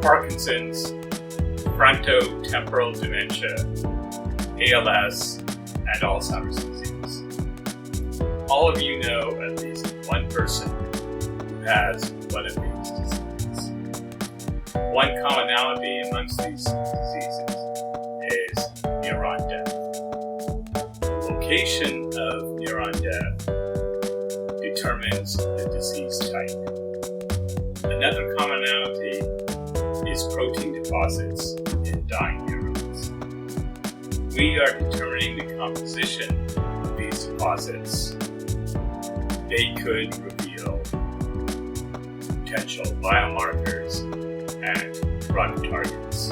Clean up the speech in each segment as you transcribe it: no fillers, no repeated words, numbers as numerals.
Parkinson's, frontotemporal dementia, ALS, and Alzheimer's disease. All of you know at least one person who has one of these diseases. One commonality amongst these diseases is neuron death. The location of neuron death determines the disease type. Another commonality is protein deposits in dying neurons. We are determining the composition of these deposits. They could reveal potential biomarkers and drug targets.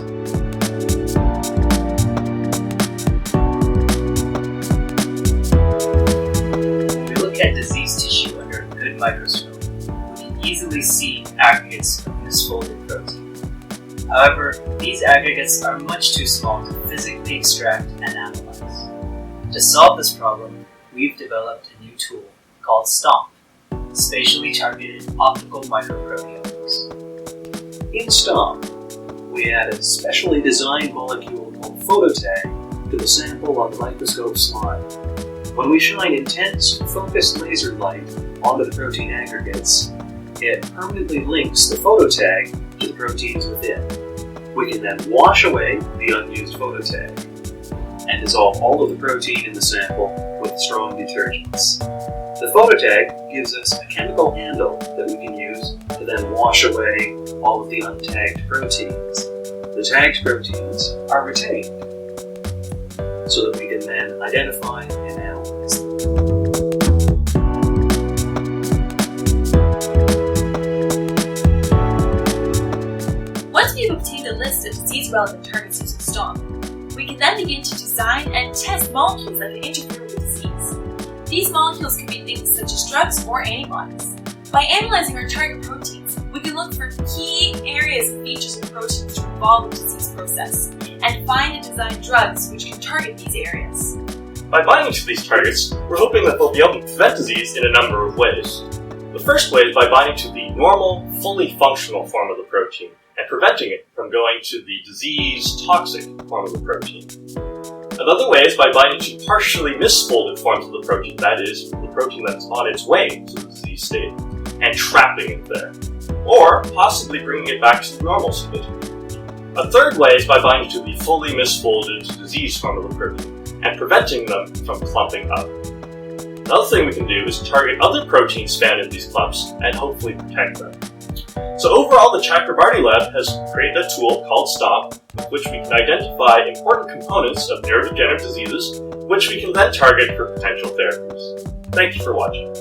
When we look at disease tissue under a good microscope, we can easily see aggregates of misfolded protein. However, these aggregates are much too small to physically extract and analyze. To solve this problem, we've developed a new tool called STOMP, Spatially Targeted Optical Microproteomics. In STOMP, we add a specially designed molecule called phototag to the sample on the microscope slide. When we shine intense, focused laser light onto the protein aggregates, it permanently links the phototag to the proteins within. We can then wash away the unused phototag and dissolve all of the protein in the sample with strong detergents. The phototag gives us a chemical handle that we can use to then wash away all of the untagged proteins. The tagged proteins are retained so that we can then identify and analyze them. Once we've obtained a list of disease-relevant targets using STOMP, we can then begin to design and test molecules that can interfere with the disease. These molecules can be things such as drugs or antibodies. By analyzing our target proteins, we can look for key areas and features of proteins which involve the disease process, and find and design drugs which can target these areas. By binding to these targets, we're hoping that they'll be able to prevent disease in a number of ways. The first way is by binding to the normal, fully functional form of the protein, and preventing it from going to the disease-toxic form of the protein. Another way is by binding to partially misfolded forms of the protein, that is, the protein that's on its way to the disease state, and trapping it there, or possibly bringing it back to the normal state. A third way is by binding to the fully misfolded disease form of the protein, and preventing them from clumping up. Another thing we can do is target other proteins found in these clumps, and hopefully protect them. So overall, the Chakrabartty Lab has created a tool called STOMP, with which we can identify important components of neurodegenerative diseases, which we can then target for potential therapies. Thank you for watching.